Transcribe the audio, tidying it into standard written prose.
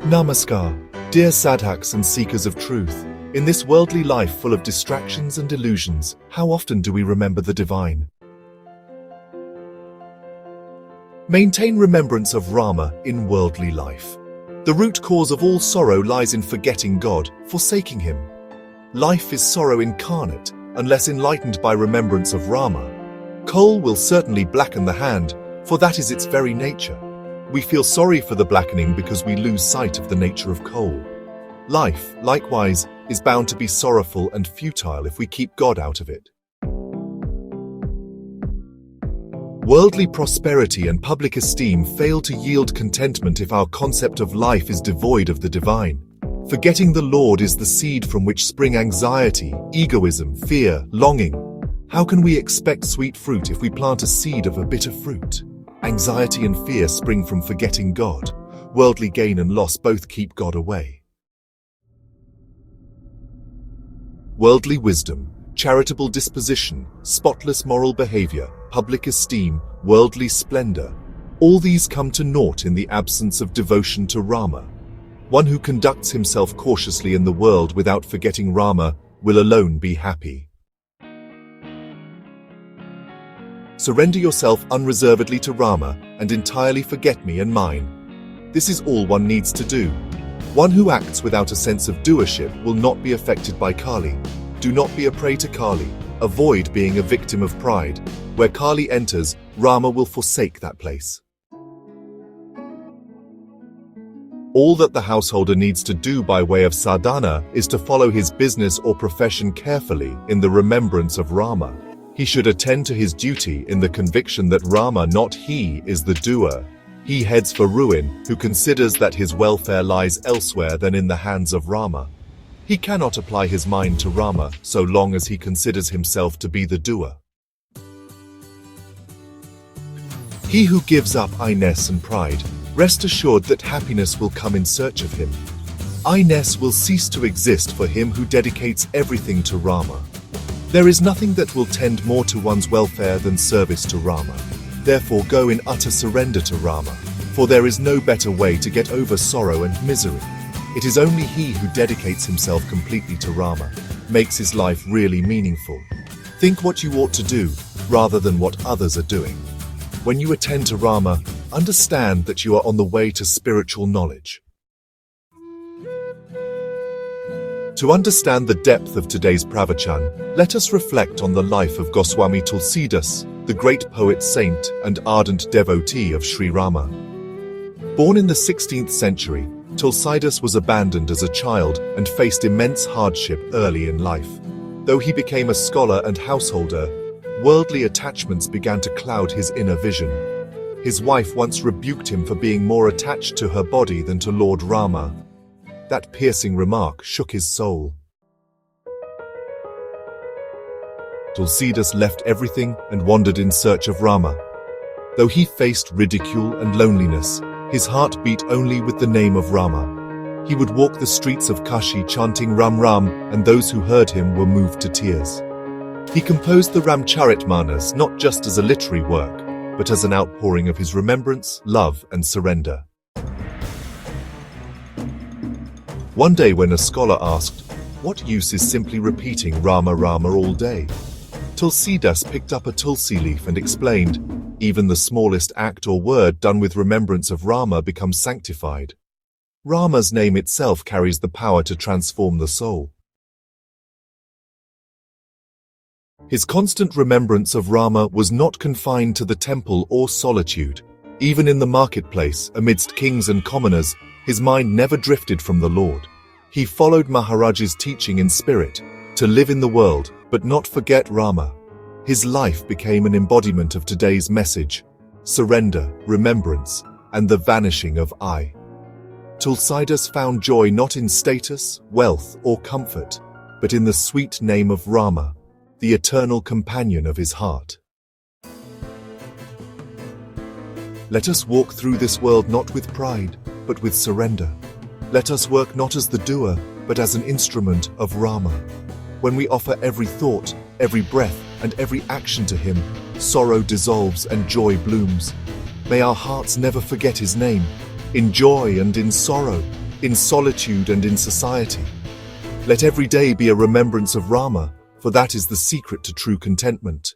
Namaskar, dear sadhaks and seekers of truth. In this worldly life full of distractions and illusions, how often do we remember the divine? Maintain remembrance of Rama in worldly life. The root cause of all sorrow lies in forgetting God, forsaking Him. Life is sorrow incarnate, unless enlightened by remembrance of Rama. Coal will certainly blacken the hand, for that is its very nature. We feel sorry for the blackening because we lose sight of the nature of coal. Life, likewise, is bound to be sorrowful and futile if we keep God out of it. Worldly prosperity and public esteem fail to yield contentment if our concept of life is devoid of the divine. Forgetting the Lord is the seed from which spring anxiety, egoism, fear, longing. How can we expect sweet fruit if we plant a seed of a bitter fruit? Anxiety and fear spring from forgetting God. Worldly gain and loss both keep God away. Worldly wisdom, charitable disposition, spotless moral behavior, public esteem, worldly splendor, all these come to naught in the absence of devotion to Rama. One who conducts himself cautiously in the world without forgetting Rama will alone be happy. Surrender yourself unreservedly to Rama and entirely forget me and mine. This is all one needs to do. One who acts without a sense of doership will not be affected by Kali. Do not be a prey to Kali. Avoid being a victim of pride. Where Kali enters, Rama will forsake that place. All that the householder needs to do by way of sadhana is to follow his business or profession carefully in the remembrance of Rama. He should attend to his duty in the conviction that Rama, not he, is the doer. He heads for ruin who considers that his welfare lies elsewhere than in the hands of Rama. He cannot apply his mind to Rama so long as he considers himself to be the doer. He who gives up I-ness and pride, rest assured that happiness will come in search of him. I-ness will cease to exist for him who dedicates everything to Rama. There is nothing that will tend more to one's welfare than service to Rama. Therefore go in utter surrender to Rama, for there is no better way to get over sorrow and misery. It is only he who dedicates himself completely to Rama, makes his life really meaningful. Think what you ought to do, rather than what others are doing. When you attend to Rama, understand that you are on the way to spiritual knowledge. To understand the depth of today's Pravachan, let us reflect on the life of Goswami Tulsidas, the great poet, saint, and ardent devotee of Shri Rama. Born in the 16th century, Tulsidas was abandoned as a child and faced immense hardship early in life. Though he became a scholar and householder, worldly attachments began to cloud his inner vision. His wife once rebuked him for being more attached to her body than to Lord Rama. That piercing remark shook his soul. Tulsidas left everything and wandered in search of Rama. Though he faced ridicule and loneliness, his heart beat only with the name of Rama. He would walk the streets of Kashi chanting Ram Ram, and those who heard him were moved to tears. He composed the Ramcharitmanas not just as a literary work, but as an outpouring of his remembrance, love, and surrender. One day when a scholar asked, "What use is simply repeating Rama Rama all day?" Tulsidas picked up a tulsi leaf and explained, "Even the smallest act or word done with remembrance of Rama becomes sanctified. Rama's name itself carries the power to transform the soul." His constant remembrance of Rama was not confined to the temple or solitude. Even in the marketplace, amidst kings and commoners, his mind never drifted from the Lord. He followed Maharaj's teaching in spirit, to live in the world, but not forget Rama. His life became an embodiment of today's message: surrender, remembrance, and the vanishing of I. Tulsidas found joy not in status, wealth, or comfort, but in the sweet name of Rama, the eternal companion of his heart. Let us walk through this world not with pride, but with surrender. Let us work not as the doer, but as an instrument of Rama. When we offer every thought, every breath, and every action to him, sorrow dissolves and joy blooms. May our hearts never forget his name, in joy and in sorrow. in solitude and in society. Let every day be a remembrance of Rama, for that is the secret to true contentment.